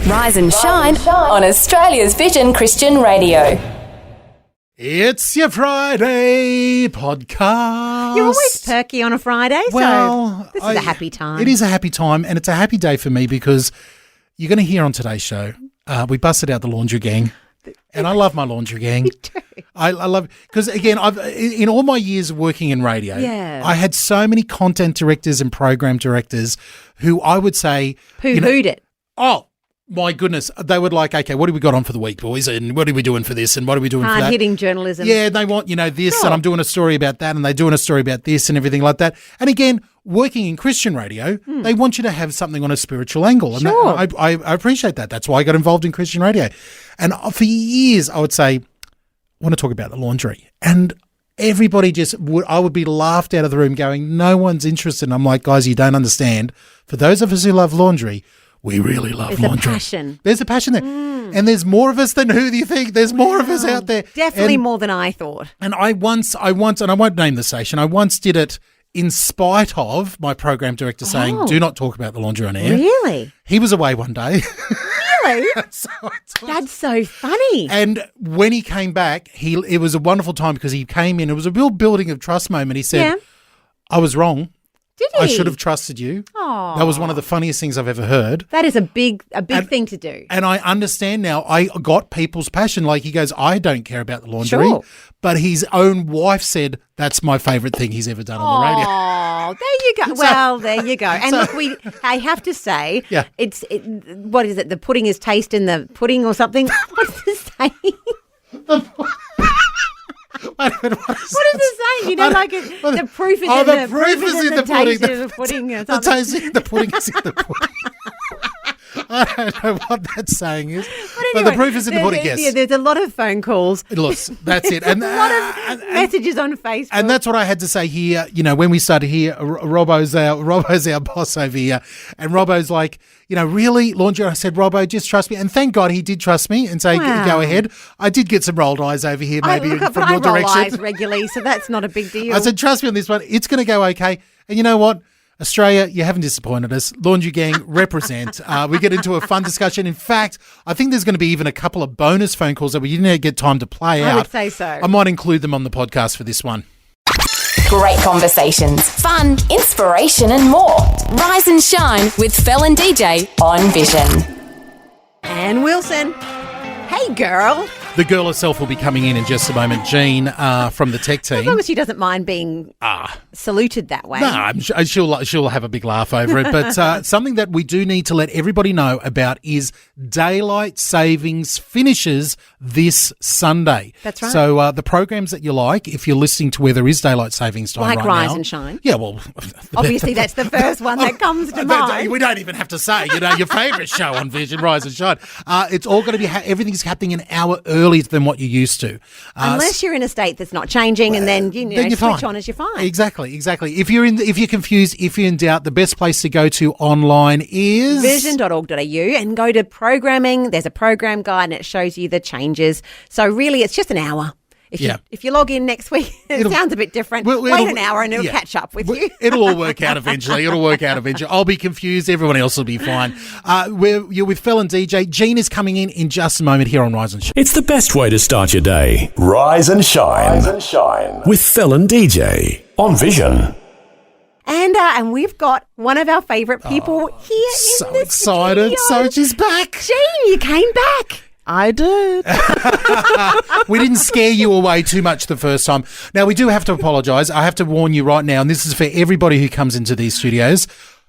Rise and shine on Australia's Vision Christian Radio. It's your Friday podcast. You're always perky on a Friday, so this is a happy time. It is a happy time, and it's a happy day for me because you're going to hear on today's show, we busted out the laundry gang. And I love my laundry gang. Me too. I love, because again, in all my years of working in radio, I had so many content directors and program directors who I would say Poo-hooed it. Oh, my goodness. They would like, okay, what have we got on for the week, boys? And what are we doing for this? And what are we doing for that? Hard-hitting journalism. Yeah, they want, this, and I'm doing a story about that, and they're doing a story about this and everything like that. And again, working in Christian radio, they want you to have something on a spiritual angle. And I appreciate that. That's why I got involved in Christian radio. And for years, I would say, I want to talk about the laundry. And everybody I would be laughed out of the room going, no one's interested. And I'm like, guys, you don't understand. For those of us who love laundry, we really love laundry. There's a passion. There's a passion there. And there's more of us than who do you think? There's more of us out there. Definitely more than I thought. And I once, and I won't name the station, I once did it in spite of my program director saying, do not talk about the laundry on air. Really? He was away one day. Really? That's so funny. And when he came back, it was a wonderful time because he came in. It was a real building of trust moment. He said, I was wrong. Did he? I should have trusted you. Aww. That was one of the funniest things I've ever heard. That is a big thing to do. And I understand now. I got people's passion. Like he goes, I don't care about the laundry. Sure. But his own wife said, that's my favourite thing he's ever done on the radio. Oh, there you go. Well, there you go. And look, I have to say, what is it? The pudding is taste in the pudding or something? What's the saying? Wait a minute, what is it saying? The proof is in the proof is in the pudding. The pudding or something. The taste in the pudding is in the pudding. I don't know what that saying is. But the proof is in the pudding, yes. Yeah, there's a lot of phone calls. Look, that's it. And a lot of messages on Facebook. And that's what I had to say here. When we started here, Robbo's our boss over here. And Robbo's like, really, laundry? I said, Robbo, just trust me. And thank God he did trust me and say, go ahead. I did get some rolled eyes over here maybe from your direction. I roll eyes regularly, so that's not a big deal. I said, trust me on this one. It's going to go okay. And you know what? Australia, you haven't disappointed us. Laundry Gang, represent. We get into a fun discussion. In fact, I think there's going to be even a couple of bonus phone calls that we didn't get time to play out. I would say so. I might include them on the podcast for this one. Great conversations, fun, inspiration and more. Rise and shine with Fel and DJ on Vision. Anne Wilson. Hey, girl. The girl herself will be coming in just a moment. Jean from the tech team. As long as she doesn't mind being saluted that way. No, I'm sure she'll have a big laugh over it. But something that we do need to let everybody know about is daylight savings finishes this Sunday. That's right. So the programs that you like, if you're listening to where there is daylight savings time right now. Like Rise and Shine. Yeah, well. Obviously, that's the first one that comes to mind. We don't even have to say, your favourite show on Vision, Rise and Shine. It's all going to be, everything's happening an hour earlier than what you're used to. Unless you're in a state that's not changing and then, then switch fine. on as you're fine. Exactly. If you're confused, if you're in doubt, the best place to go to online is vision.org.au and go to programming. There's a program guide and it shows you the changes. So really it's just an hour. If you log in next week, it sounds a bit different. Wait an hour and it'll catch up with you. It'll all work out eventually. I'll be confused. Everyone else will be fine. You're with Fel and DJ. Jean is coming in just a moment here on Rise and Shine. It's the best way to start your day. Rise and Shine. With Fel and DJ on Vision. And we've got one of our favourite people here so in the excited. studio. So she's back. Jean, you came back. I did. We didn't scare you away too much the first time. Now, we do have to apologise. I have to warn you right now, and this is for everybody who comes into these studios.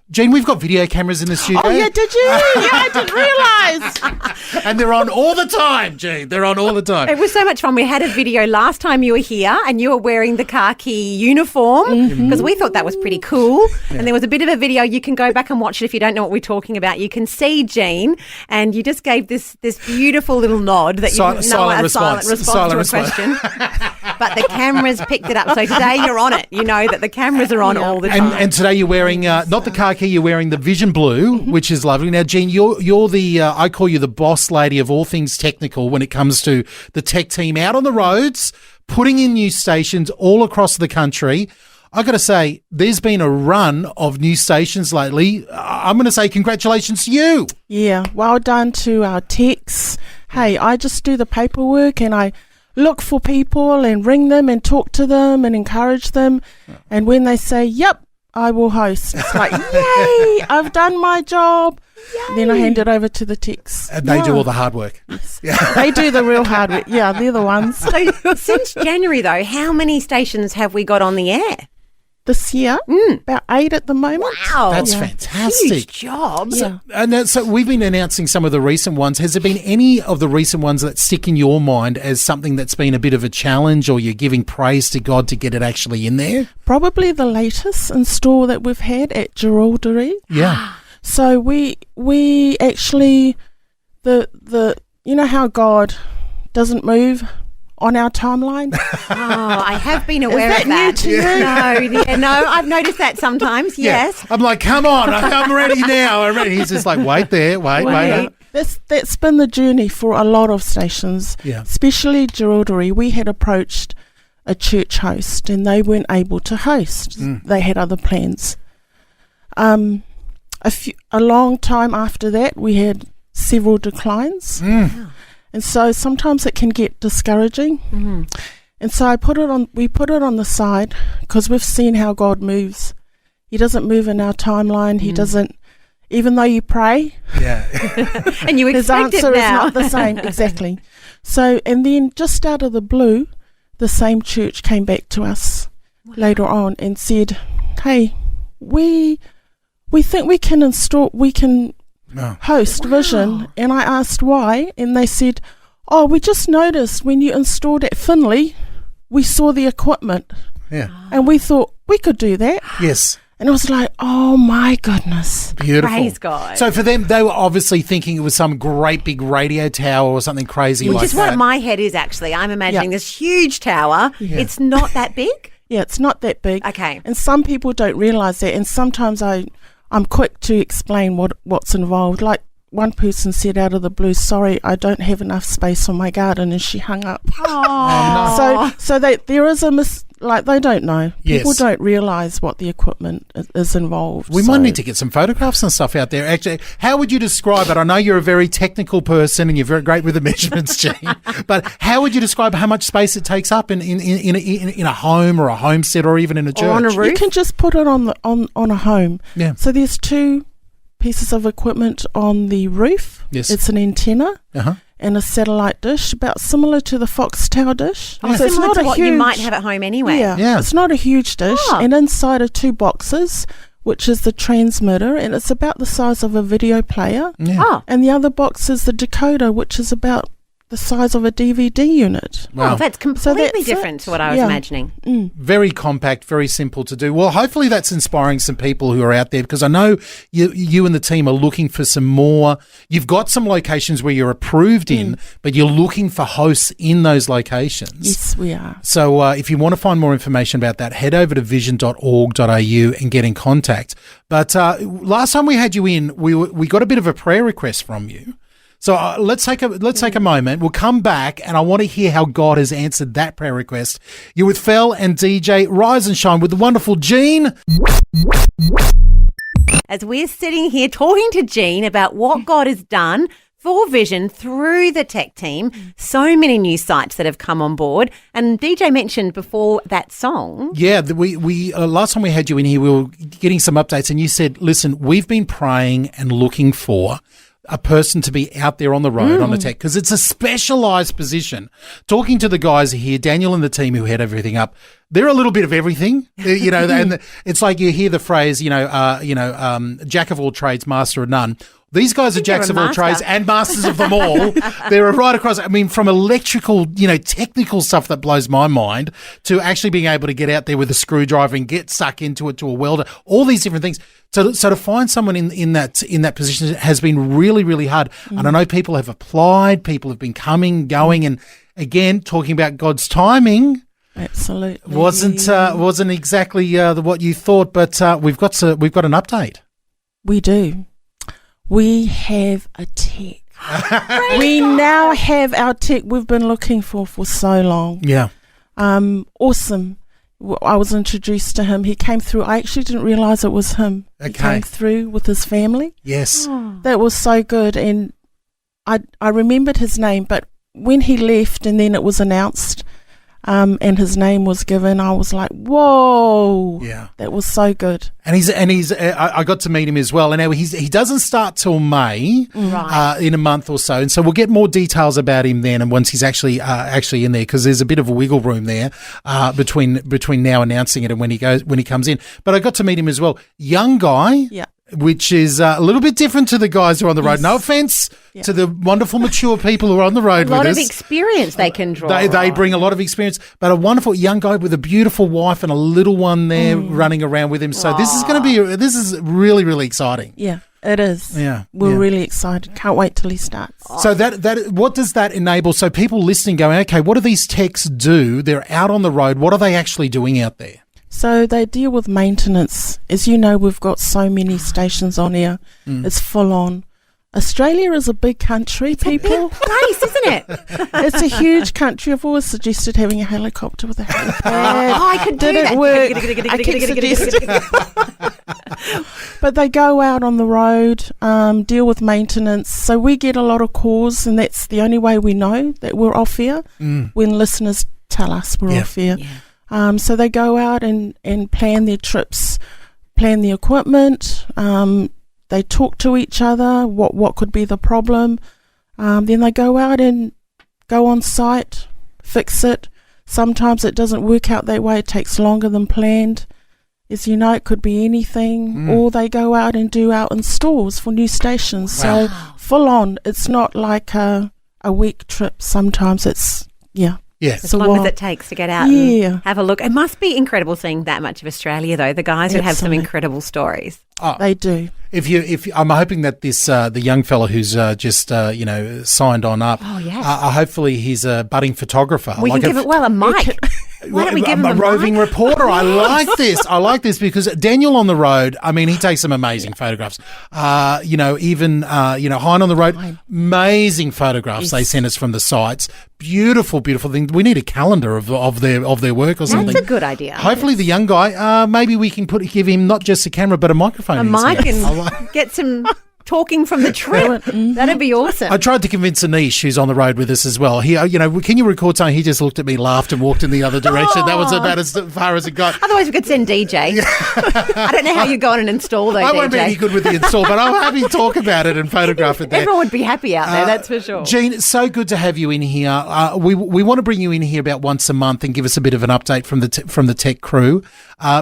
Jean, we've got video cameras in the studio. Oh, yeah, did you? Yeah, I didn't realise. And they're on all the time, Jean. They're on all the time. It was so much fun. We had a video last time you were here and you were wearing the khaki uniform because we thought that was pretty cool. Yeah. And there was a bit of a video. You can go back and watch it if you don't know what we're talking about. You can see Jean and you just gave this beautiful little nod that you silent response to a question. But the cameras picked it up. So today you're on it. You know that the cameras are on all the time. And today you're wearing not the khaki, you're wearing the Vision Blue, which is lovely. Now, Jean, you're the I call you the boss lady of all things technical when it comes to the tech team out on the roads, putting in new stations all across the country. I got to say, there's been a run of new stations lately. I'm going to say congratulations to you. Yeah, well done to our techs. Hey, I just do the paperwork and I look for people and ring them and talk to them and encourage them. And when they say, yep, I will host, it's like, yay, I've done my job. Yay. Then I hand it over to the techs. And they do all the hard work. Yes. They do the real hard work. Yeah, they're the ones. So since January, though, how many stations have we got on the air? This year, about 8 at the moment. Wow. That's fantastic. Huge job. Yeah. So we've been announcing some of the recent ones. Has there been any of the recent ones that stick in your mind as something that's been a bit of a challenge, or you're giving praise to God to get it actually in there? Probably the latest install that we've had at Geraldary. Yeah. So we actually, the you know how God doesn't move on our timeline? Oh, I have been aware Is of that that. new to you? No, I've noticed that sometimes, yes. I'm like, come on, I'm ready now. I'm ready. He's just like, wait there, wait. That's been the journey for a lot of stations, especially Geraldary. We had approached a church host and they weren't able to host. They had other plans. A long time after that, we had several declines. And so sometimes it can get discouraging. And so we put it on the side because we've seen how God moves. He doesn't move in our timeline. He doesn't, even though you pray. Yeah. And you his expect answer it is now. not the same. Exactly. So, and then just out of the blue, the same church came back to us later on and said, hey, we think we can host Vision. And I asked why, and they said, oh, we just noticed when you installed at Finley, we saw the equipment. Yeah. And we thought we could do that. Yes. And I was like, oh my goodness. Beautiful. Praise God. So for them, they were obviously thinking it was some great big radio tower or something crazy Which like is that. what my head is actually. I'm imagining this huge tower. Yeah. It's not that big? Yeah, it's not that big. Okay. And some people don't realise that. And sometimes I'm quick to explain what's involved. Like one person said out of the blue, sorry, I don't have enough space on my garden, and she hung up. Oh, So there is they don't know. Yes. People don't realise what the equipment is involved. We might need to get some photographs and stuff out there. Actually, how would you describe it? I know you're a very technical person and you're very great with the measurements, Jean. But how would you describe how much space it takes up in a home or a homestead or even in a church? on a roof? You can just put it on a home. Yeah. So there's 2 pieces of equipment on the roof. Yes. It's an antenna. And a satellite dish, about similar to the Foxtel dish. Oh, So similar to what you might have at home anyway. Yeah. It's not a huge dish. Oh. And inside are 2 boxes, which is the transmitter, and it's about the size of a video player. Yeah. Oh, And the other box is the decoder, which is about the size of a DVD unit. Wow. that's completely that's different it. to what I was Yeah. imagining. Very compact, very simple to do. Well, hopefully that's inspiring some people who are out there, because I know you and the team are looking for some more. You've got some locations where you're approved in, but you're looking for hosts in those locations. Yes, we are. So if you want to find more information about that, head over to vision.org.au and get in contact. But last time we had you in, we got a bit of a prayer request from you. So let's take a moment. We'll come back, and I want to hear how God has answered that prayer request. You're with Fel and DJ. Rise and shine with the wonderful Jean. As we're sitting here talking to Jean about what God has done for Vision through the tech team, so many new sites that have come on board. And DJ mentioned before that song. Yeah, we last time we had you in here, we were getting some updates, and you said, listen, we've been praying and looking for a person to be out there on the road on the tech, because it's a specialised position. Talking to the guys here, Daniel and the team who head everything up, they're a little bit of everything, and it's like you hear the phrase, jack of all trades, master of none. These guys are jacks of all trades and masters of them all. They're right across. I mean, from electrical, technical stuff that blows my mind to actually being able to get out there with a screwdriver and get stuck into it to a welder, all these different things. So to find someone in that position has been really, really hard. And I know people have applied, people have been coming, going, and again, talking about God's timing. Absolutely. Wasn't exactly what you thought, but we've got an update. We do. We have a tech. We now have our tech we've been looking for so long. Yeah. Awesome. I was introduced to him. He came through. I actually didn't realise it was him. He came through with his family. Yes. That was so good. And I remembered his name, but when he left and then it was announced and his name was given, I was like, whoa. Yeah. That was so good. And he's I got to meet him as well. And now he doesn't start till May, in a month or so. And so we'll get more details about him then, and once he's actually in there, because there's a bit of a wiggle room there between now announcing it and when he comes in. But I got to meet him as well. Young guy. Yeah. Which is a little bit different to the guys who are on the road. No offence to the wonderful, mature people who are on the road with us. A lot of experience they can draw. They bring a lot of experience, but a wonderful young guy with a beautiful wife and a little one there running around with him. So this is really, really exciting. Yeah, it is. Yeah. We're really excited. Can't wait till he starts. So that what does that enable? So people listening going, okay, what do these techs do? They're out on the road. What are they actually doing out there? So they deal with maintenance. As you know, we've got so many stations on here. It's full on. Australia is a big country, people. Big place, isn't it? It's a huge country. I've always suggested having a helicopter with a helipad. I could do that. Didn't work. I keep suggesting. But they go out on the road, deal with maintenance. So we get a lot of calls, and that's the only way we know that we're off here, when listeners tell us we're off here. Yeah. So they go out and plan their trips, plan the equipment. They talk to each other, what could be the problem. Then they go out and go on site, fix it. Sometimes it doesn't work out that way. It takes longer than planned. As you know, it could be anything. Or they go out and do out installs for new stations. Wow. So full on. It's not like a week trip. Sometimes it's, Yes. As long as it takes to get out and have a look. It must be incredible seeing that much of Australia, though. The guys would have some incredible stories. They do. If I'm hoping that this the young fella who's just signed on up. Oh yes. Hopefully he's a budding photographer. We can give it a mic. Why don't we give him a roving mic? reporter? I like this. I like this because Daniel on the road. I mean, he takes some amazing photographs. Even Hein on the road, amazing photographs they send us from the sites. Beautiful, beautiful thing. We need a calendar of their work or something. That's a good idea. Hopefully, the young guy. Maybe we can give him not just a camera but a microphone. A in his mic hand. and get some talking from the trip. That'd be awesome. I tried to convince Anish, who's on the road with us as well. He, can you record something? He just looked at me, laughed, and walked in the other direction. That was about as far as it got. Otherwise, we could send DJ. I don't know how you go on and install those. I won't be any good with the install, but I'm happy to talk about it and photograph it there. Everyone would be happy out there, that's for sure. Jean, it's so good to have you in here. We want to bring you in here about once a month and give us a bit of an update from the tech crew,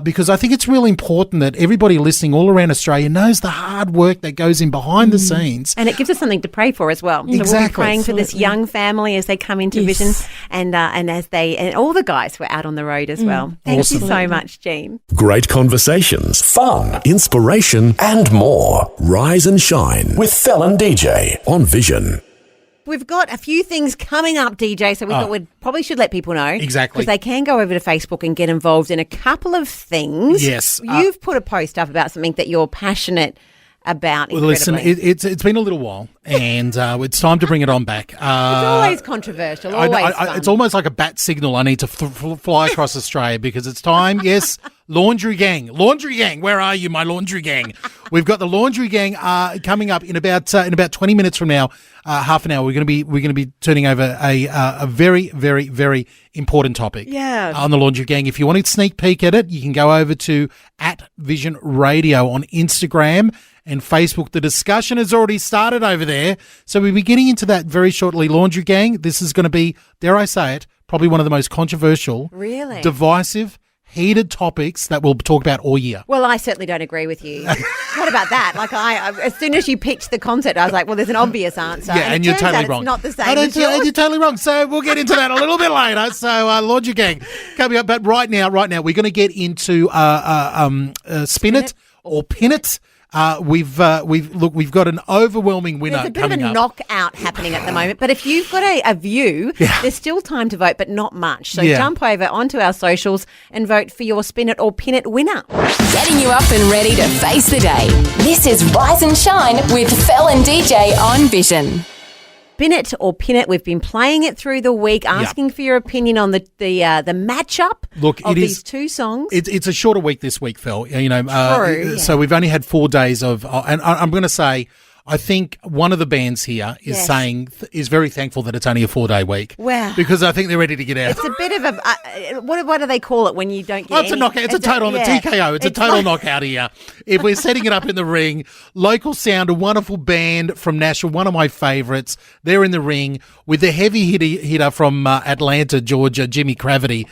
because I think it's really important that everybody listening all around Australia knows the hard work that goes in behind the scenes. And it gives us something to pray for as well. So we'll be praying for this young family as they come into Vision, and as and all the guys were out on the road as well. Thank you so much, Jean. Great conversations, fun, inspiration, and more. Rise and shine with Fel DJ on Vision. We've got a few things coming up, DJ, so we thought we probably should let people know. Exactly. Because they can go over to Facebook and get involved in a couple of things. Yes. You've put a post up about something that you're passionate about. Well, listen, it's been a little while, and it's time to bring it on back. It's always controversial, always fun. It's almost like a bat signal. I need to fly across Australia because it's time. Yes, laundry gang, where are you, my laundry gang? We've got the laundry gang coming up in about 20 minutes from now, half an hour. We're going to be turning over a very, very, very important topic. On the laundry gang. If you want to sneak peek at it, you can go over to @Vision Radio on Instagram and Facebook. The discussion has already started over there. So we'll be getting into that very shortly. Laundry gang, this is going to be, dare I say it, probably one of the most controversial, divisive, heated topics that we'll talk about all year. Well, I certainly don't agree with you. What about that? Like, as soon as you pitched the concept, I was like, well, there's an obvious answer. Yeah, and you're totally wrong. It's not the same as yours. You're totally wrong. So we'll get into that a little bit later. So laundry gang coming up. But right now, we're going to get into spin it or pin it. We've got an overwhelming winner. There's a bit of a knockout happening at the moment, but if you've got a view, there's still time to vote, but not much. So jump over onto our socials and vote for your spin it or pin it winner. Getting you up and ready to face the day. This is Rise and Shine with Fel and DJ on Vision. Spin It or Pin It. We've been playing it through the week, asking for your opinion on the matchup of these two songs. It's a shorter week this week, Phil. True, So we've only had 4 days of, and I'm going to say, I think one of the bands here is saying is very thankful that it's only a 4-day week. Wow. Because I think they're ready to get out. It's a bit of a what do they call it when you don't get? It's a knockout. It's a total TKO. It's a total knockout here. If we're setting it up in the ring, Local Sound, a wonderful band from Nashville, one of my favourites. They're in the ring with the heavy hitter from Atlanta, Georgia, Jimmy Cravity.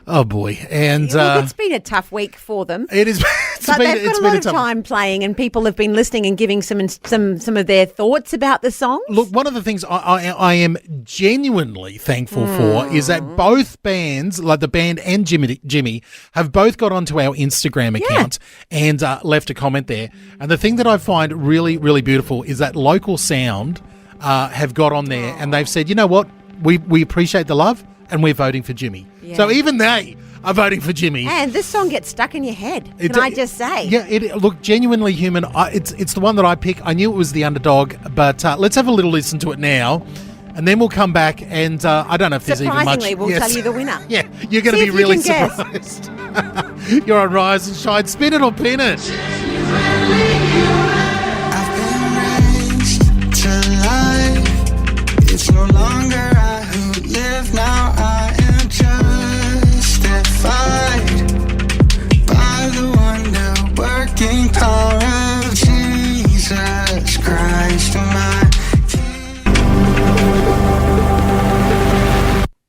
Oh boy! And look, it's been a tough week for them. It is. But they've got a lot of time playing, and people have been listening and giving some of their thoughts about the songs. Look, one of the things I am genuinely thankful for is that both bands, like the band and Jimmy, have both got onto our Instagram account and left a comment there. And the thing that I find really, really beautiful is that Local Sound have got on there and they've said, you know what, we appreciate the love and we're voting for Jimmy. Yeah. So even they are voting for Jimmy. And this song gets stuck in your head, can I just say? Yeah, look, Genuinely Human, it's the one that I pick. I knew it was the underdog, but let's have a little listen to it now, and then we'll come back and I don't know if there's even much. Surprisingly, we'll tell you the winner. Yeah, you're going to be really surprised. You're on Rise and Shine. Spin it or pin it. I've been raised to life. It's no longer I who live now. I am justified by the wonder working power of Jesus Christ, my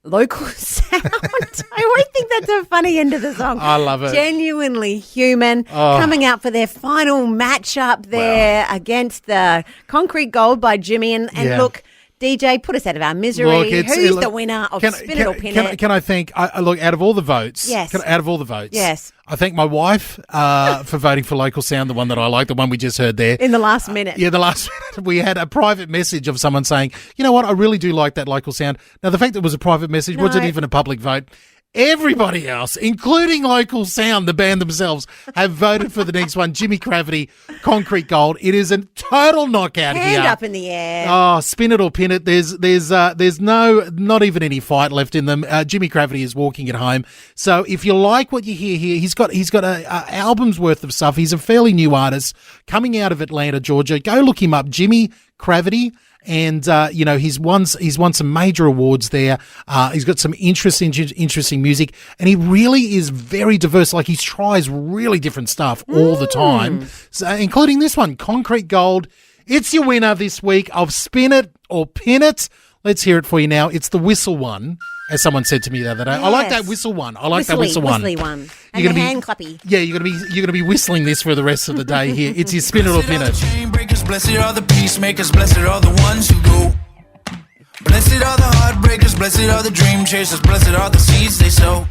Local Sound. I always think that's a funny end of the song. I love it. Genuinely Human coming out for their final matchup there against the Concrete Gold by Jimmy. And look, DJ, put us out of our misery. Look, who's the winner of Spin It or Pin It? Can I thank, look, out of all the votes, yes. I thank my wife for voting for Local Sound, the one that I like, the one we just heard there. In the last minute. The last minute. We had a private message of someone saying, you know what, I really do like that Local Sound. Now, the fact that it was a private message wasn't even a public vote. Everybody else, including Local Sound, the band themselves, have voted for the next one, Jimmy Cravity, Concrete Gold. It is a total knockout here. Hand up in the air. Oh, spin it or pin it. There's not even any fight left in them. Jimmy Cravity is walking it home. So if you like what you hear here, he's got a album's worth of stuff. He's a fairly new artist coming out of Atlanta, Georgia. Go look him up, Jimmy Cravity. And, he's won some major awards there. He's got some interesting music, and he really is very diverse. Like, he tries really different stuff all the time, so, including this one, Concrete Gold. It's your winner this week of Spin It or Pin It. Let's hear it for you now. It's the whistle one, as someone said to me the other day. Yes. I like that whistle one. Whistly one. And the hand clappy. Yeah, you're gonna be whistling this for the rest of the day here. It's your Spin It or Pin It. Chain breakers, blessed are the peacemakers, blessed are the ones who go. Blessed are the heartbreakers, blessed are the dream chasers, blessed are the seeds they sow.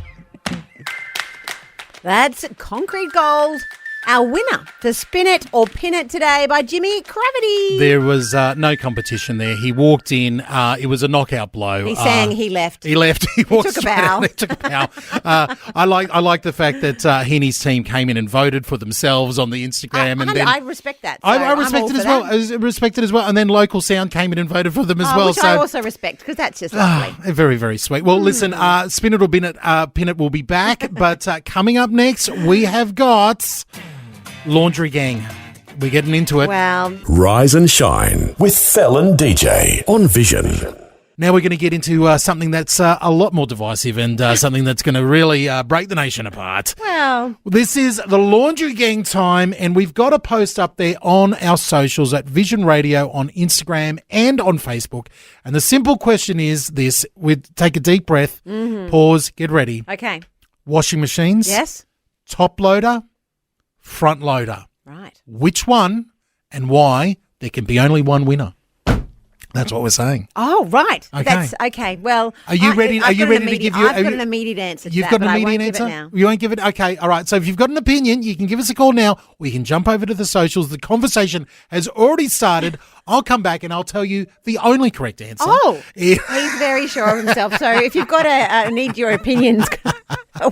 That's Concrete Gold. Our winner to Spin It or Pin It today by Jimmy Cravity. There was no competition there. He walked in. It was a knockout blow. He sang. He left. He left. He walked took a bow. He took a bow. I like the fact that he and his team came in and voted for themselves on the Instagram. I respect that. So I respect it as well. I respect it as well. And then Local Sound came in and voted for them as well. Which I also respect, because that's just lovely. Very, very sweet. Well, listen, Spin It or Pin It will be back. But coming up next, we have got Laundry Gang. We're getting into it. Well, Rise and Shine with Fel DJ on Vision. Now we're going to get into something that's a lot more divisive and something that's going to really break the nation apart. Well, this is the Laundry Gang time, and we've got a post up there on our socials at Vision Radio on Instagram and on Facebook. And the simple question is this: take a deep breath, pause, get ready. Okay. Washing machines? Yes. Top loader? Front loader? Right. Which one and why? There can be only one winner. That's what we're saying. Oh, right. Okay. That's okay. Well, are you ready? Are you ready to give you? I've got an immediate answer. You've got an immediate answer. You won't give it. Okay. All right. So if you've got an opinion, you can give us a call now. We can jump over to the socials. The conversation has already started I'll come back and I'll tell you the only correct answer. Oh, Yeah. he's very sure of himself. So if you've got need your opinions,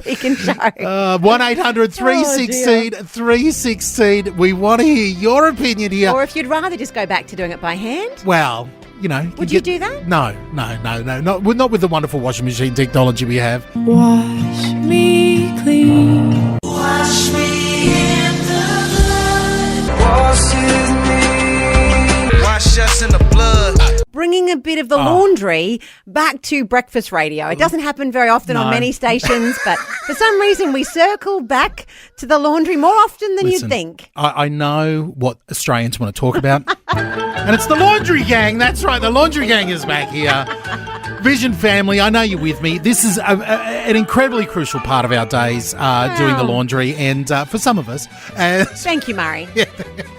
we can show. 1-800-316-316. We want to hear your opinion here. Or if you'd rather just go back to doing it by hand. Well, you know. Would you do that? No. Not with the wonderful washing machine technology we have. Wash me clean. Wash me in the blood. Washes me. Wash us in the blood. Bringing a bit of the laundry back to breakfast radio. It doesn't happen very often on many stations, but for some reason we circle back to the laundry more often than Listen, you'd think. I know what Australians want to talk about. And it's the laundry gang. That's right. The laundry gang is back here. Vision family, I know you're with me. This is an incredibly crucial part of our days doing the laundry. And for some of us. Thank you, Murray.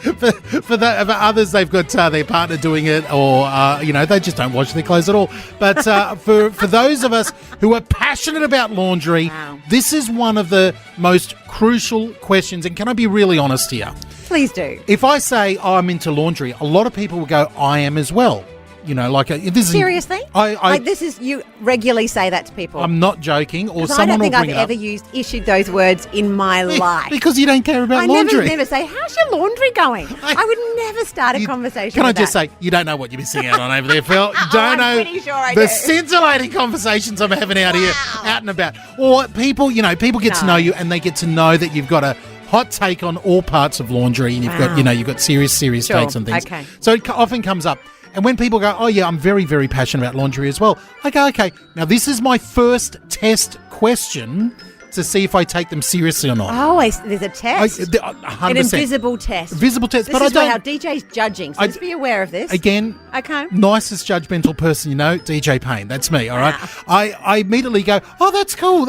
For others, they've got their partner doing it or, they just don't wash their clothes at all. But for those of us who are passionate about laundry, this is one of the most crucial questions. And can I be really honest here? Please do. If I say I'm into laundry, a lot of people will go, I am as well. This Seriously? is... You regularly say that to people. I'm not joking. Or someone I don't think will I've bring it up. ever issued those words in my life. Because you don't care about laundry. I never say, how's your laundry going? I would never start a conversation Can with I just that. say, you don't know what you're missing out on over there, Phil. You don't know I'm pretty sure I the do. scintillating conversations I'm having out here, out and about. Or people get to know you and they get to know that you've got a hot take on all parts of laundry and you've got serious takes on things. Okay. So it often comes up. And when people go, oh, yeah, I'm very, very passionate about laundry as well, I go, okay, now this is my first test question to see if I take them seriously or not. Oh, there's a test? 100%. An invisible test. Visible test. This But is I don't... how DJ's judging, so just be aware of this. Again, okay. Nicest judgmental person you know, DJ Payne. That's me, all right? I immediately go, oh, that's cool,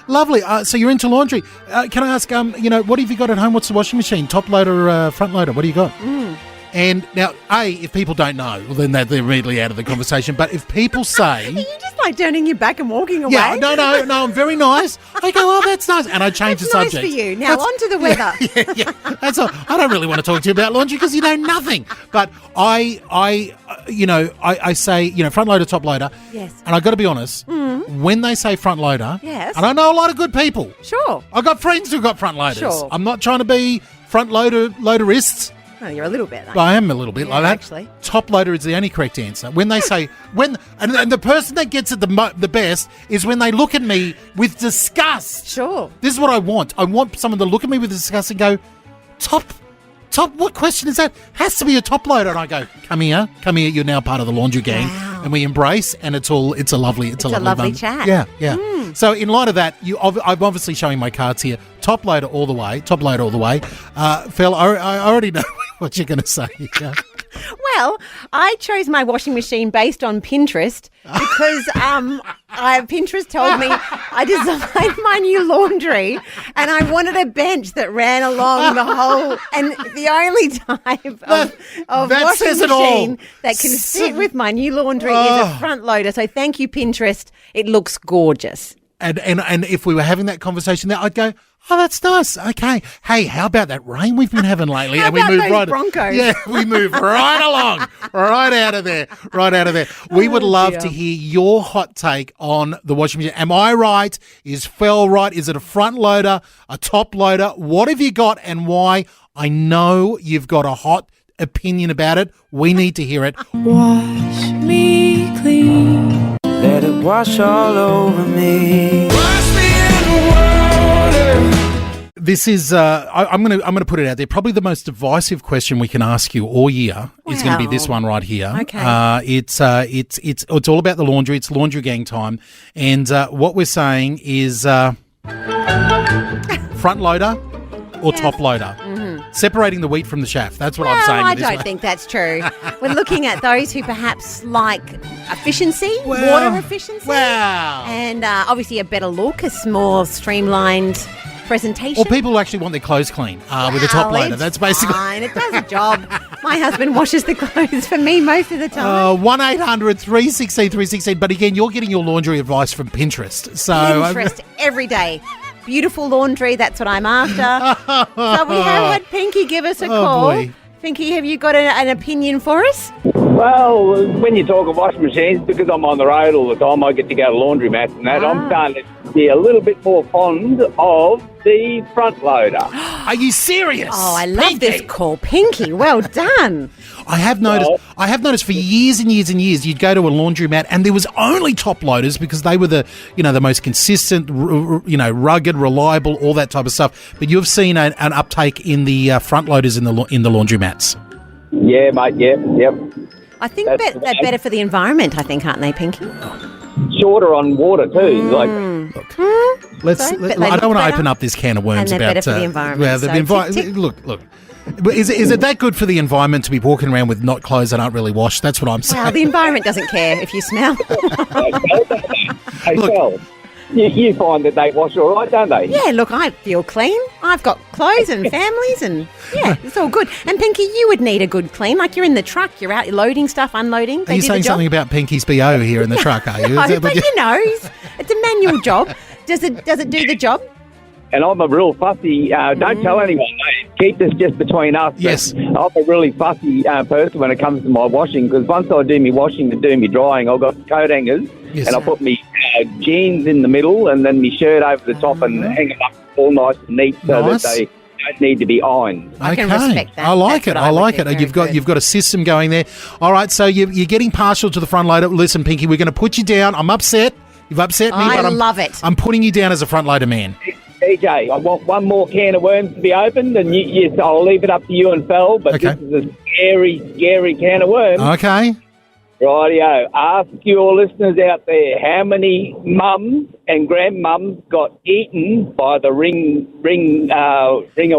lovely. So you're into laundry. Can I ask, what have you got at home? What's the washing machine? Top loader, front loader? What do you got? And now, if people don't know, well, then they're immediately out of the conversation. But if people say... Are you just like turning your back and walking away? Yeah, no, I'm very nice. I go, oh, that's nice. And I change the subject. Nice for you. Now, on to the weather. Yeah. That's all. I don't really want to talk to you about laundry because you know nothing. But I say, front loader, top loader. Yes. And I got to be honest, when they say front loader, yes. And I know a lot of good people. Sure. I've got friends who got front loaders. Sure. I'm not trying to be front loaderists. Oh, you're a little bit. But I am a little bit like that. Actually. Top loader is the only correct answer. When they say and the person that gets it the best is when they look at me with disgust. Sure. This is what I want. I want someone to look at me with disgust and go, top. What question is that? Has to be a top loader. And I go, come here. You're now part of the laundry gang, and we embrace. And it's a lovely chat. Yeah. So in light of that, I'm obviously showing my cards here. Top loader all the way. Phil, I already know what you're going to say. Yeah. Well, I chose my washing machine based on Pinterest because Pinterest told me I designed my new laundry and I wanted a bench that ran along the whole. And the only type of washing machine that can fit with my new laundry is a front loader. So thank you, Pinterest. It looks gorgeous. And if we were having that conversation there, I'd go, oh, that's nice. Okay. Hey, how about that rain we've been having lately? How and we about move those right. Broncos? Yeah, we move right along, right out of there. We would love to hear your hot take on the washing machine. Am I right? Is Fel right? Is it a front loader, a top loader? What have you got and why? I know you've got a hot opinion about it. We need to hear it. Wash me clean. Let it wash all over me. Wash me in water. This is I'm gonna put it out there. Probably the most divisive question we can ask you all year is going to be this one right here. Okay. It's all about the laundry. It's laundry gang time, and what we're saying is front loader or top loader. Separating the wheat from the chaff. That's what I'm saying. I don't think that's true. We're looking at those who perhaps like efficiency, water efficiency. Wow. And obviously a better look, a more streamlined presentation. Or people who actually want their clothes clean with a top loader. It's That's basically... fine. It does a job. My husband washes the clothes for me most of the time. 1-800-316-316. But again, you're getting your laundry advice from Pinterest. So Pinterest every day. Beautiful laundry, that's what I'm after. So we have had Pinky give us a call. boy. Pinky, have you got an opinion for us? Well, when you talk of washing machines, because I'm on the road all the time, I get to go to laundromats and that, I'm starting to be a little bit more fond of the front loader. Are you serious? Oh, I love Pinky? this call. Pinky, well done. I have noticed for years and years and years, you'd go to a laundromat and there was only top loaders because they were the most consistent, rugged, reliable, all that type of stuff. But you've seen an uptake in the front loaders in the laundromats. Yeah, mate, yep. I think they're better for the environment, I think, aren't they, Pinky? Shorter on water too. I don't want to open up this can of worms and they're about better for the environment. Look. Is it that good for the environment to be walking around with not clothes that aren't really washed? That's what I'm saying. Well, the environment doesn't care if you smell. Hey, Phil, you find that they wash all right, don't they? Yeah, look, I feel clean. I've got clothes and families and, yeah, it's all good. And, Pinky, you would need a good clean. Like, you're in the truck, you're out loading stuff, unloading. Are you saying something about Pinky's BO here in the truck, are you? No, but it's a manual job. Does it do the job? And I'm a real fussy, don't tell anyone, mate. Keep this just between us. Yes. I'm a really fussy person when it comes to my washing, because once I do my washing and do my drying, I've got coat hangers, Yes. and I put my jeans in the middle and then my shirt over the top and hang them up all nice and neat so that they don't need to be ironed. I can respect that. I like That's it. what I like would it. do. Very You've got a system going there. All right, so you're getting partial to the front loader. Listen, Pinky, we're going to put you down. I'm upset. You've upset me. I but love it. I'm putting you down as a front loader man. DJ, I want one more can of worms to be opened, and I'll leave it up to you and Fel, but Okay. this is a scary, scary can of worms. Okay. Rightio. Ask your listeners out there, how many mums and grandmums got eaten by the ringer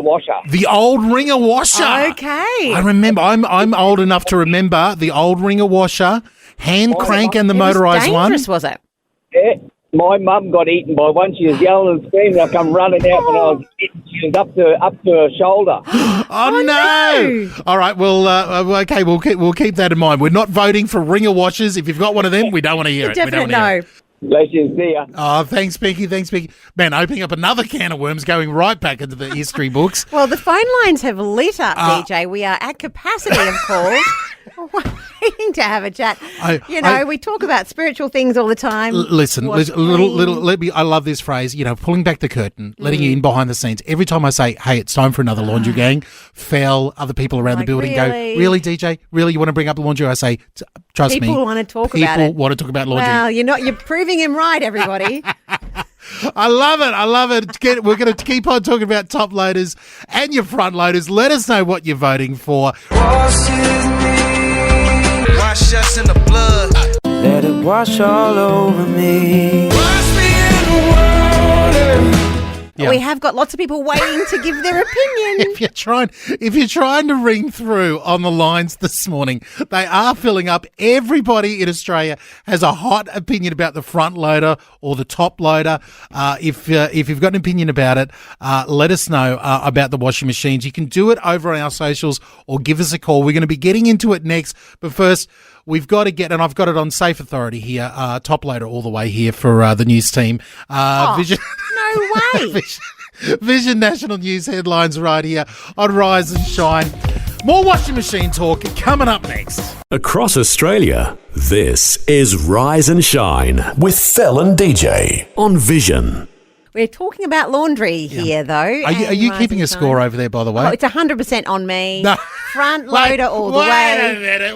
washer? The old ringer washer. Okay. I remember. I'm old enough to remember the old ringer washer, hand crank, and the motorised one. Dangerous, was it? Yeah. My mum got eaten by one. She was yelling and screaming. I come running out when I was eaten. She was up to her shoulder. Oh no! All right. Well, okay. We'll keep that in mind. We're not voting for ringer washers. If you've got one of them, we don't want to hear it. Definite no. Bless you. See ya. Oh, thanks, Pinky. Man, opening up another can of worms, going right back into the history books. Well, the phone lines have lit up, DJ. We are at capacity of calls. Waiting to have a chat. We talk about spiritual things all the time. Listen, let me. I love this phrase. Pulling back the curtain, letting you in behind the scenes. Every time I say, "Hey, it's time for another laundry gang," Fel, other people around the building go, "Really, DJ? Really, you want to bring up the laundry?" I say, "Trust me, people want to talk about it. People want to talk about laundry." Well, you're proving him right, everybody. I love it. We're going to keep on talking about top loaders and your front loaders. Let us know what you're voting for. Wash us in the blood. Let it wash all over me. Wash me in the water. Yeah. We have got lots of people waiting to give their opinion. If you're trying to ring through on the lines this morning, they are filling up. Everybody in Australia has a hot opinion about the front loader or the top loader. If you've got an opinion about it, let us know about the washing machines. You can do it over on our socials or give us a call. We're going to be getting into it next, but first we've got to get, and I've got it on Safe Authority here, top loader all the way here for the news team. Vision. No way. Vision National News headlines right here on Rise and Shine. More washing machine talk coming up next. Across Australia, this is Rise and Shine with Fel and DJ on Vision. We're talking about laundry here, though. Are you keeping a score over there, by the way? Oh, it's 100% on me. No. Front loader all the way. Wait a minute.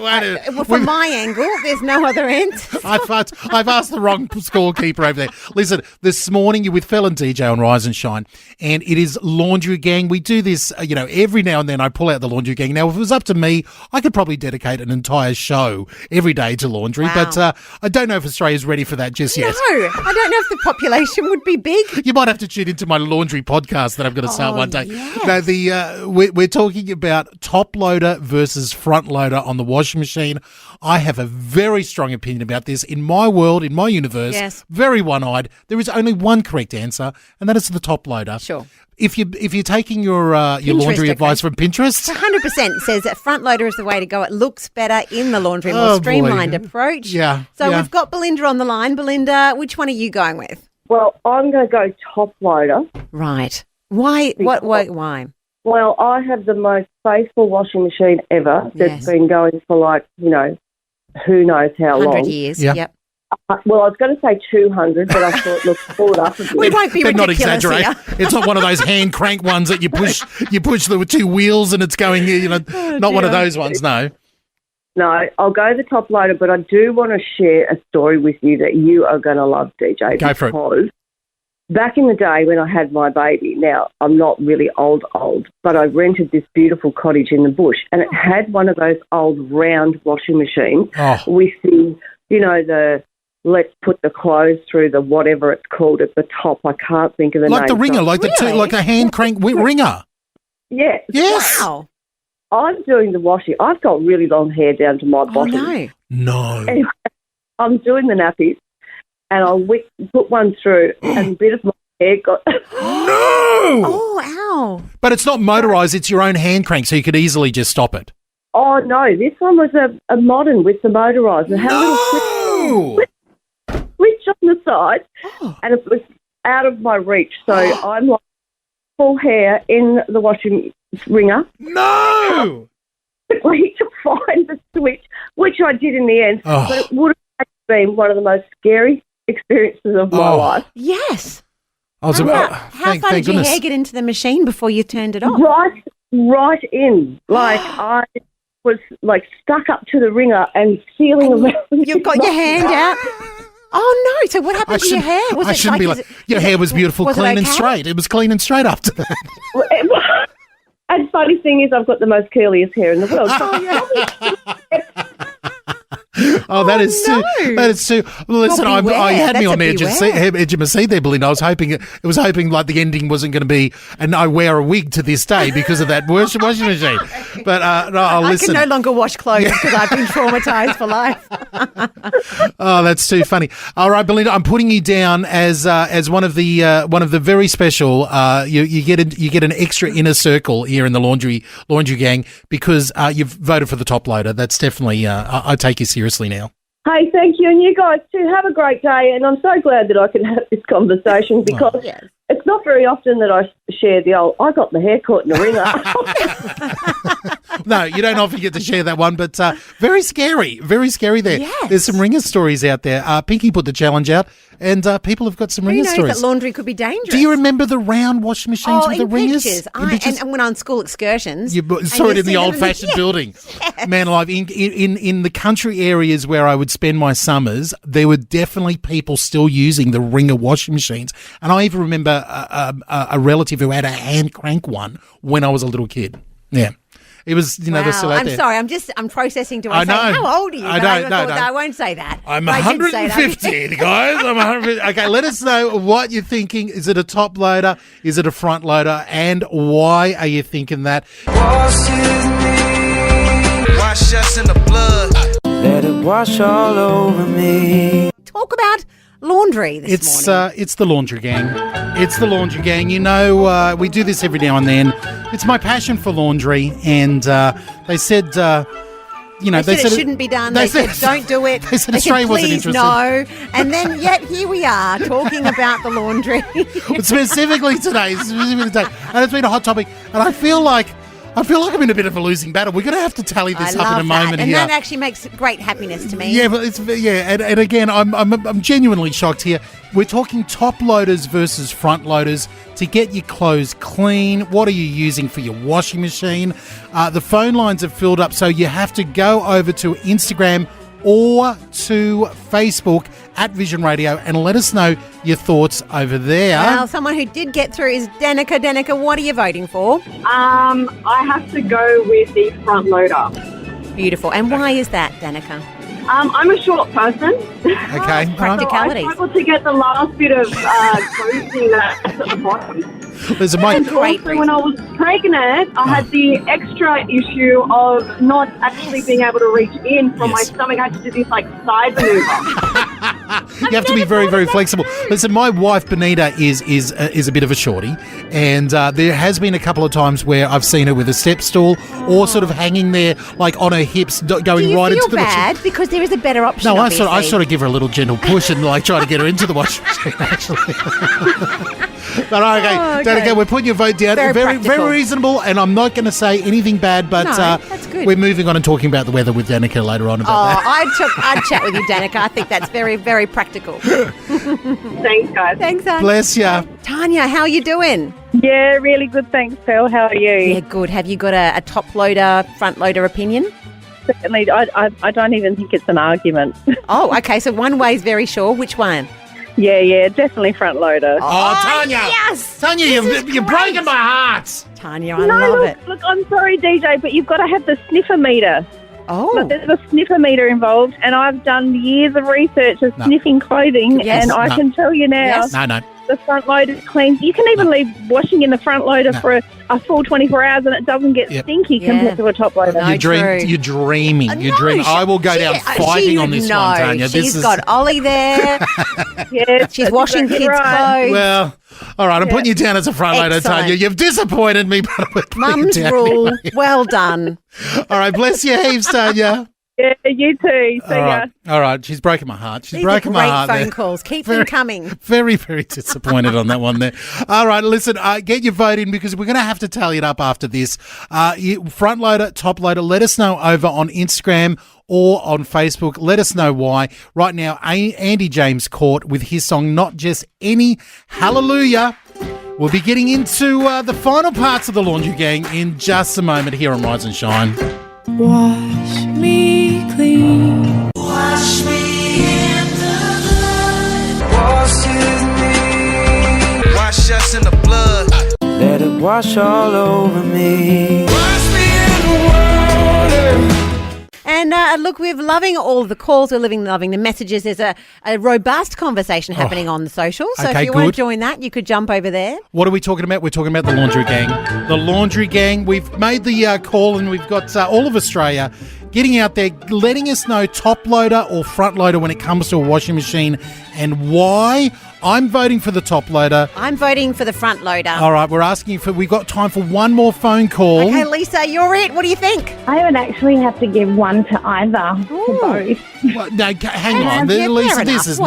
Well, from my angle, there's no other answer. I've asked the wrong scorekeeper over there. Listen, this morning you're with Fel and DJ on Rise and Shine, and it is Laundry Gang. We do this, every now and then I pull out the Laundry Gang. Now, if it was up to me, I could probably dedicate an entire show every day to laundry, but I don't know if Australia's ready for that just yet. No, I don't know if the population would be big. You might have to tune into my laundry podcast that I'm going to start one day. Yes. No, we're talking about top loader versus front loader on the washing machine. I have a very strong opinion about this. In my world, in my universe, very one-eyed, there is only one correct answer, and that is the top loader. Sure. If you're taking your laundry advice from Pinterest, 100% says that front loader is the way to go. It looks better in the laundry, more streamlined approach. Yeah. So we've got Belinda on the line. Belinda, which one are you going with? Well, I'm going to go top loader. Right. Why? Why? Well, I have the most faithful washing machine ever that's been going for who knows how 100 long. years, Yeah. yep. Well, I was going to say 200, but I thought, look, pull it up a bit. We won't be But not ridiculous exaggerate. here. It's not one of those hand crank ones that you push the two wheels and it's going, not one of those ones, no. No, I'll go the top loader, but I do want to share a story with you that you are going to love, DJ. Go for it. Because back in the day when I had my baby, now I'm not really old, but I rented this beautiful cottage in the bush, and it had one of those old round washing machines with the let's put the clothes through the whatever it's called at the top. I can't think of the name. Like the ringer, like the hand crank ringer. Yeah. Yes. Wow. I'm doing the washing. I've got really long hair down to my bottom. Oh, no. Anyway, I'm doing the nappies, and I'll put one through, and a bit of my hair got... No! Oh, ow. But it's not motorised, it's your own hand crank, so you could easily just stop it. Oh, no, this one was a modern with the motorised. It had a little switch on the side, and it was out of my reach, so I'm like full hair in the washing ringer. No! Quickly to find the switch, which I did in the end, but it would have been one of the most scary experiences of my life. Yes. How far did your hair get into the machine before you turned it off? Right in. I was stuck up to the ringer and feeling around. You've got your hand out. Oh no! So what happened to your hair? Your hair was beautiful, clean and straight. It was clean and straight after that. And funny thing is, I've got the most curliest hair in the world. That is too. Listen, I had me on the edge of my seat there, Belinda. I was hoping like the ending wasn't going to be, and I wear a wig to this day because of that washing machine. But no, listen. I can no longer wash clothes because I've been traumatised for life. Oh, that's too funny. All right, Belinda, I'm putting you down as one of the very special. You get an extra inner circle here in the laundry gang because you've voted for the top loader. That's definitely. I take you seriously now. Hey, thank you. And you guys too. Have a great day. And I'm so glad that I can have this conversation because it's not very often that I share the old, I got my hair caught in a ringer. No, you don't often get to share that one, but very scary there. Yes. There's some ringer stories out there. Pinky put the challenge out, and people have got some ringer stories. Who knows that laundry could be dangerous? Do you remember the round washing machines with the ringers? Pictures. And when on school excursions. You saw it in the old-fashioned building. Yes. Man alive, in the country areas where I would spend my summers, there were definitely people still using the ringer washing machines. And I even remember a relative who had a hand crank one when I was a little kid. Yeah. It was, they're still out there. I'm sorry. I'm processing. Do I say, how old are you? I won't say that. I'm 150, guys. I'm 150. Okay, let us know what you're thinking. Is it a top loader? Is it a front loader? And why are you thinking that? Wash us in the blood. Let it wash all over me. Talk about laundry this morning. It's the laundry gang. It's the laundry gang. We do this every now and then. It's my passion for laundry, and they said, they said it shouldn't be done. They said don't do it. They said Australia wasn't interested. No, and then yet here we are talking about the laundry. Specifically today, and it's been a hot topic, and I feel like I'm in a bit of a losing battle. We're going to have to tally this up in a moment and here. And that actually makes great happiness to me. Yeah, but and again, I'm genuinely shocked here. We're talking top loaders versus front loaders to get your clothes clean. What are you using for your washing machine? The phone lines have filled up, so you have to go over to Instagram or to Facebook at Vision Radio and let us know your thoughts over there. Well, someone who did get through is Danica. Danica, what are you voting for? I have to go with the front loader. Beautiful. And why is that, Danica? I'm a short person. Okay. Practicality. So I struggle to get the last bit of clothing that's at the bottom. There's a and also, when I was pregnant, I had the extra issue of not actually being able to reach in from my stomach. I had to do this side maneuver. You have to be very, very flexible. Listen, my wife Benita is a bit of a shorty, and there has been a couple of times where I've seen her with a step stool or sort of hanging there, on her hips, going right into the washing. Do you feel bad because there is a better option? No, I sort of give her a little gentle push and try to get her into the washing machine. Actually. But okay, Danica, we're putting your vote down. Very reasonable, and I'm not going to say anything bad, but that's good. We're moving on and talking about the weather with Danica later on about that. I'd chat with you, Danica. I think that's very, very practical. Thanks, guys. Thanks, Anne. Bless ya. Tanya, how are you doing? Yeah, really good. Thanks, Phil. How are you? Yeah, good. Have you got a top loader, front loader opinion? Certainly. I don't even think it's an argument. Oh, okay. So one way's very sure. Which one? Yeah, definitely front loader. Oh, Tanya. Yes. Tanya, you're breaking my heart. Tanya, I love it. Look, I'm sorry, DJ, but you've got to have the sniffer meter. Oh. Look, there's a sniffer meter involved, and I've done years of research of sniffing clothing, and I can tell you now, the front loader cleans. You can even leave washing in the front loader for a full 24 hours, and it doesn't get stinky compared to a top loader. No, You're dreaming. You're dreaming. I will go down fighting on this one, Tanya. She's got Ollie there. Yes, she's washing kids' clothes. Well, all right, I'm putting you down as a front loader, Tanya. You've disappointed me, but I'm putting Mum's you down rule. anyway. Well done. All right, bless you heaps, Tanya. Yeah, you too. See ya. All right, she's breaking my heart. She's These breaking are my great heart. phone there. calls. Keep them coming. Very, very disappointed on that one there. All right, listen, get your vote in because we're going to have to tally it up after this. Front loader, top loader, let us know over on Instagram or on Facebook. Let us know why. Right now, Andy James Court with his song Not Just Any. Hallelujah. We'll be getting into the final parts of the Laundry Gang in just a moment here on Rise and Shine. Wash me clean. Wash me in the blood. Wash me. Wash us in the blood. Let it wash all over me. Wash me in the water. And look, we're loving all the calls. We're loving the messages. There's a robust conversation happening on the socials. So if you want to join that, you could jump over there. What are we talking about? We're talking about the Laundry Gang. The Laundry Gang. We've made the call and we've got all of Australia getting out there, letting us know top loader or front loader when it comes to a washing machine and why. I'm voting for the top loader. I'm voting for the front loader. All right, we're asking we've got time for one more phone call. Okay, Lisa, you're it. What do you think? I would actually have to give one to either, to both. Well, no, hang on. Lisa, this is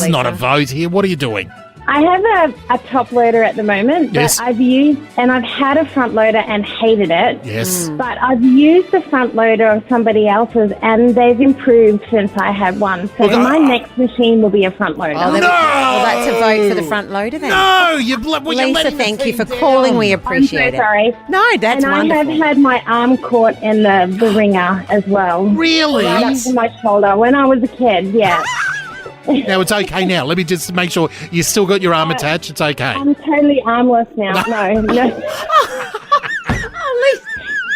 not a vote here. What are you doing? I have a top loader at the moment that I've used, and I've had a front loader and hated it. Yes. But I've used the front loader of somebody else's, and they've improved since I had one. So my next machine will be a front loader. Oh, that's a vote for the front loader then. No, Lisa, thank you for calling. We appreciate I'm so sorry. it. No, that's and wonderful. I have had my arm caught in the ringer as well. Really? Right up to my shoulder when I was a kid, yeah. Now, it's okay now. Let me just make sure you still got your arm attached. It's okay. I'm totally armless now. No.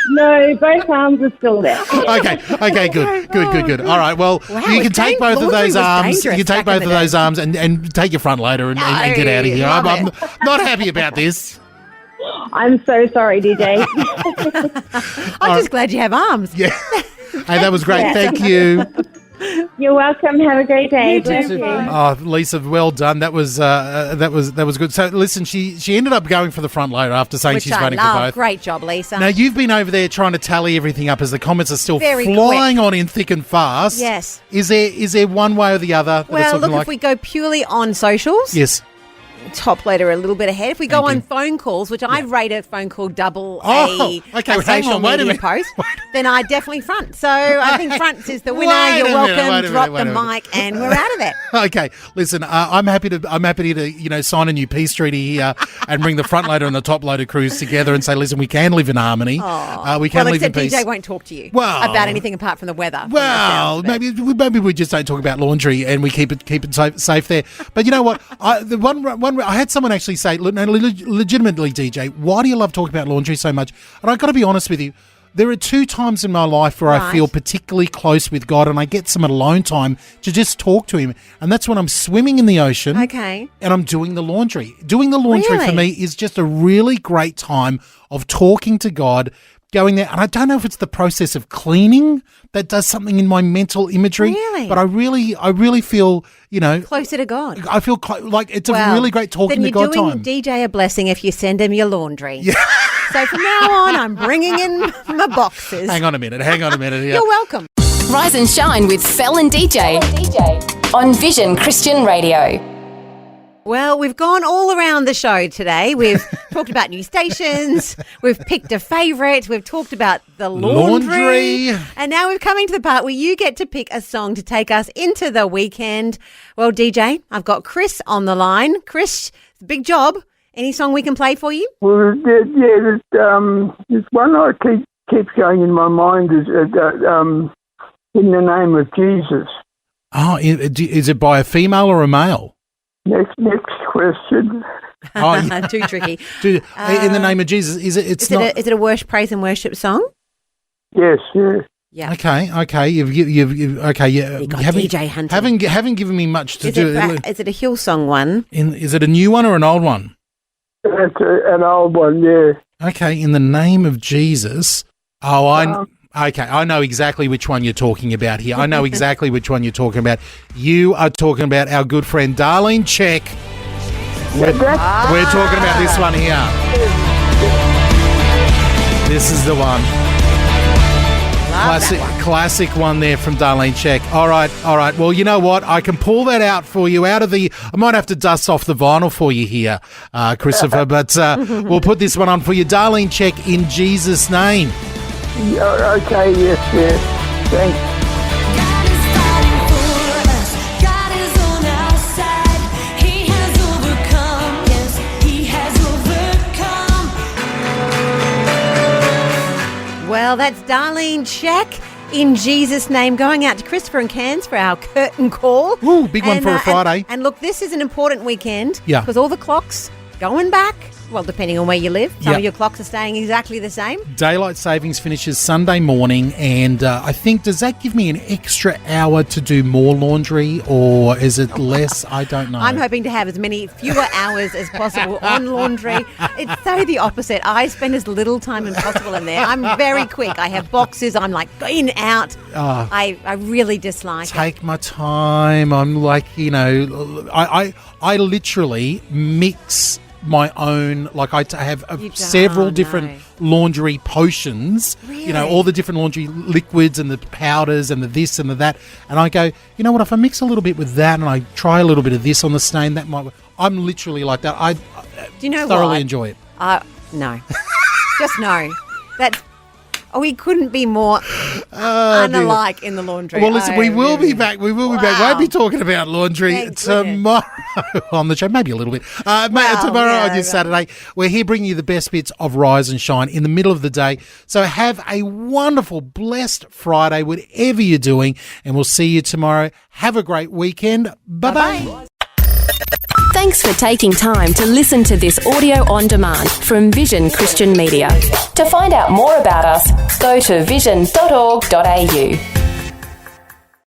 No, both arms are still there. Okay, good. All right, well, you can take both of those arms. You can take both of those arms and take your front loader and get out of here. I'm not happy about this. I'm so sorry, DJ. I'm just glad you have arms. Yeah. Hey, that was great. Yeah. Thank you. You're welcome. Have a great day. You too. Oh, Lisa, well done. That was good. So, listen, she ended up going for the front loader after saying she's voting for both. Great job, Lisa. Now, you've been over there trying to tally everything up as the comments are still Very flying on in thick and fast. Yes. Is there one way or the other? That it's Well, looking look, like? if we go purely on socials, Yes. top loader a little bit ahead. If we go Thank on you. phone calls, which I rate a phone call double Oh, a okay, hang social on, wait a media minute. post, then I definitely front. So I think front is the winner. Wait You're a minute, welcome. wait a Drop minute, the wait a minute. mic, and we're out of there. Okay, listen, I'm happy to sign a new peace treaty here and bring the front loader and the top loader crews together and say, listen, we can live in harmony. We can live in except peace. DJ won't talk to you Well, about anything apart from the weather. Well, maybe we just don't talk about laundry and we keep it safe there. But you know what? I had someone actually say, look, no, legitimately, DJ, why do you love talking about laundry so much? And I've got to be honest with you. There are 2 times in my life where I feel particularly close with God and I get some alone time to just talk to him. And that's when I'm swimming in the ocean. Okay. And I'm doing the laundry. Doing the laundry Really? for me is just a really great time of talking to God, going there. And I don't know if it's the process of cleaning that does something in my mental imagery. Really? But I really feel, Closer to God. I feel like it's a really great talking to God Then you're time. doing DJ a blessing if you send him your laundry. Yeah. So from now on, I'm bringing in my boxes. Hang on a minute. Yeah. You're welcome. Rise and Shine with Fel and DJ on Vision Christian Radio. Well, we've gone all around the show today. We've talked about new stations. We've picked a favourite. We've talked about the laundry. And now we're coming to the part where you get to pick a song to take us into the weekend. Well, DJ, I've got Chris on the line. Chris, big job. Any song we can play for you? Well, there's one I keeps going in my mind is In the Name of Jesus. Oh, is it by a female or a male? Next question. Oh, yeah. Too tricky. In the Name of Jesus, is it? Is it a worship, praise and worship song? Yes. Yeah. Yeah. Okay. You've okay. Yeah. You got DJ Hunter. Haven't given me much to do. Is it a Hillsong one? Is it a new one or an old one? It's an old one. Yeah. Okay. In the Name of Jesus. Oh, Okay, I know exactly which one you're talking about here. I know exactly which one you're talking about. You are talking about our good friend Darlene Check. We're talking about this one here. This is the one. Classic one there from Darlene Check. All right. Well, you know what? I can pull that out for you I might have to dust off the vinyl for you here, Christopher, but we'll put this one on for you. Darlene Check, In Jesus' Name. Okay, yes. Thanks. God is fighting for us. God is on our side. He has overcome. Yes, he has overcome. Well, that's Darlene Check, In Jesus' Name, going out to Christopher and Cairns for our curtain call. Ooh, big one for a Friday. And look, this is an important weekend. Yeah. Because all the clocks going back. Well, depending on where you live. Some of your clocks are staying exactly the same. Daylight savings finishes Sunday morning, and I think, does that give me an extra hour to do more laundry, or is it less? I don't know. I'm hoping to have fewer hours as possible on laundry. It's so the opposite. I spend as little time as possible in there. I'm very quick. I have boxes. I'm like in, out. I really dislike Take my time. I'm like, I literally mix my own, like I have several different laundry potions, really? All the different laundry liquids and the powders and the this and the that, and I go, you know what, if I mix a little bit with that and I try a little bit of this on the stain, that might, I'm literally like that. I thoroughly enjoy it. No. Just no. We couldn't be more unalike in the laundry. Well, listen, we will be back. We will be back. Won't be talking about laundry tomorrow on the show. Maybe a little bit. Tomorrow on your Saturday. We're here bringing you the best bits of Rise and Shine in the middle of the day. So have a wonderful, blessed Friday, whatever you're doing, and we'll see you tomorrow. Have a great weekend. Bye-bye. Thanks for taking time to listen to this audio on demand from Vision Christian Media. To find out more about us, go to vision.org.au.